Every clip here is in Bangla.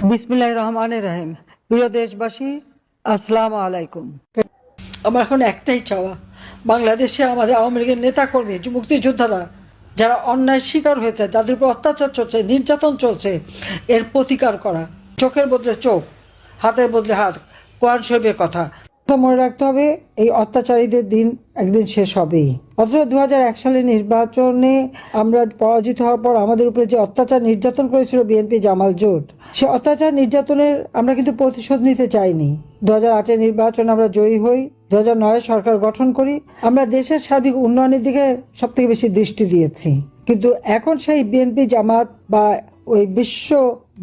বিসমিল্লাহির রহমানির রহিম। প্রিয় দেশবাসী, আসসালামু আলাইকুম। আমার এখন একটাই চাওয়া, বাংলাদেশে আমাদের আওয়ামী লীগের নেতাকর্মী, মুক্তিযোদ্ধারা যারা অন্যায় শিকার হয়েছে, যাদের উপর অত্যাচার চলছে, নির্যাতন চলছে, এর প্রতিকার করা। চোখের বদলে চোখ, হাতের বদলে হাত, কোরআন শরীফের কথা মনে রাখতে হবে। এই অত্যাচারীদের দিন একদিন শেষ হবেই। অথচ 2001 সালের নির্বাচনে আমরা পরাজিত হওয়ার পর আমাদের উপরে যে অত্যাচার নির্যাতন করেছিল বিএনপি জামাল জোট, সে অত্যাচার নির্যাতনের আমরা কিন্তু প্রতিশোধ নিতে চাইনি। 2008-এর নির্বাচনে আমরা জয়ী হই, 2009-এ সরকার গঠন করি, আমরা দেশের সার্বিক উন্নয়নের দিকে সব থেকে বেশি দৃষ্টি দিয়েছি। কিন্তু এখন সেই বিএনপি জামাত বা ওই বিশ্ব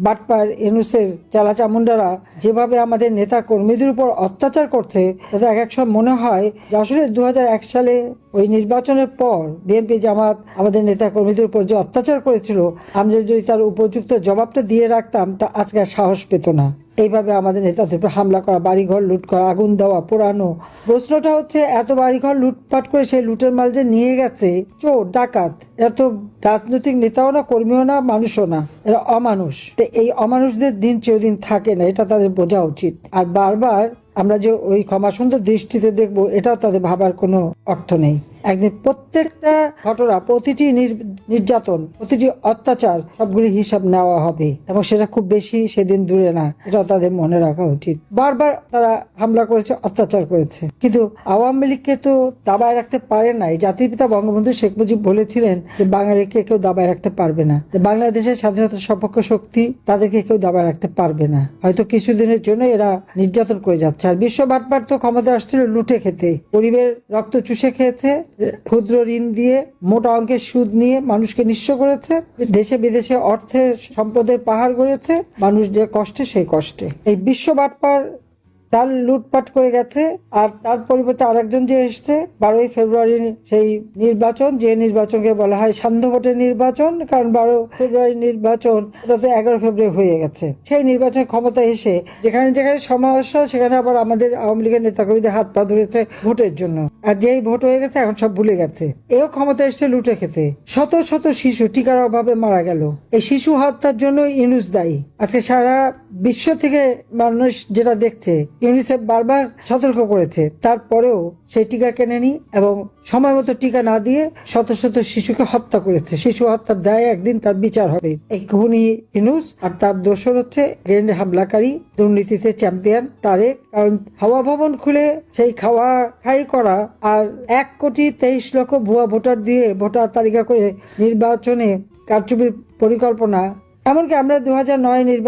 বাটপার ইউনূসের চালাচামুন্ডারা যেভাবে আমাদের নেতা কর্মীদের উপর অত্যাচার করছে, তাতে এক সময় মনে হয় যে আসলে 2001 সালে ওই নির্বাচনের পর বিএনপি জামাত আমাদের নেতা কর্মীদের উপর যে অত্যাচার করেছিল, আমরা যদি তার উপযুক্ত জবাবটা দিয়ে রাখতাম, তা আজকে সাহস পেত না এইভাবে আমাদের নেতাদের উপর হামলা করা, বাড়িঘর লুট করা, আগুন দেওয়া, পোড়ানো। প্রশ্নটা হচ্ছে, এত বাড়িঘর লুটপাট করে সেই লুটের মাল যে নিয়ে গেছে চোর ডাকাত, এরা তো রাজনৈতিক নেতাও না, কর্মীও না, মানুষও না, এরা অমানুষ। তো এই অমানুষদের দিন চিরদিন থাকে না, এটা তাদের বোঝা উচিত। আর বারবার আমরা যে ওই ক্ষমা সুন্দর দৃষ্টিতে দেখবো, এটাও তাদের ভাবার কোনো অর্থ নেই। একদিন প্রত্যেকটা ঘটনা, প্রতিটি নির্যাতন, প্রতিটি অত্যাচার, সবগুলি হিসাব নেওয়া হবে, এবং সেটা খুব বেশি সেদিন দূরে না, এটাও তাদের মনে রাখা উচিত। বারবার তারা হামলা করেছে, অত্যাচার করেছে, কিন্তু আওয়ামী লীগকে তো দাবায় রাখতে পারে নাই। জাতির পিতা বঙ্গবন্ধু শেখ মুজিব বলেছিলেন যে বাঙালিকে কেউ দাবায় রাখতে পারবে না। বাংলাদেশের স্বাধীনতা সপক্ষ শক্তি, তাদেরকে কেউ দাবায় রাখতে পারবে না। হয়তো কিছুদিনের জন্য এরা নির্যাতন করে যাচ্ছে। আর বিশ্ব বাটপার তো ক্ষমতা আসছিল লুটে খেতে, গরিবের রক্ত চুষে খেয়েছে, ক্ষুদ্র ঋণ দিয়ে মোটা অঙ্কের সুদ নিয়ে মানুষকে নিঃস্ব করেছে, দেশে বিদেশে অর্থের সম্পদের পাহাড় গড়েছে, মানুষ যে কষ্টে সেই কষ্টে। এই বিশ্ব বাটপার তার লুটপাট করে গেছে। আর তার পরিবর্তে আরেকজন যে এসছে 12ই ফেব্রুয়ারি সেই নির্বাচন, যে নির্বাচনকে বলা হয় সান্ধ্য ভোটের নির্বাচন, কারণ 12 ফেব্রুয়ারি নির্বাচন, এটা তো 11 ফেব্রুয়ারি হয়ে গেছে। সেই নির্বাচনের ক্ষমতা এসে যেখানে যেখানে সমস্যা, সেখানে আবার আমাদের আওয়ামী লীগের নেতাকর্মীদের হাত পা ধরেছে ভোটের জন্য। আর যেই ভোট হয়ে গেছে এখন সব ভুলে গেছে। এও ক্ষমতা এসছে লুটে খেতে। শত শত শিশু টিকার অভাবে মারা গেল। এই শিশু হত্যার জন্য ইউনূস দায়ী। আজকে সারা বিশ্ব থেকে মানুষ যেটা দেখছে, ইউনিসেফ বারবার সতর্ক করেছে, তারপরেও সেই টিকা কেনেনি এবং সময় মতো টিকা না দিয়ে শত শত শিশুকে হত্যা করেছে। শিশু হত্যার দায়ে একদিন তার বিচার হবে। এই খুনি ইউনূস, আর তার দোসর হচ্ছে গ্রেনেড হামলাকারী, দুর্নীতিতে চ্যাম্পিয়ন তারেক। কারণ হাওয়া ভবন খুলে সেই খাওয়া খাই করা, আর 1,23,00,000 ভুয়া ভোটার দিয়ে ভোটার তালিকা করে নির্বাচনে কারচুপির পরিকল্পনা। এমনকি আমরা 2009 নির্বাচন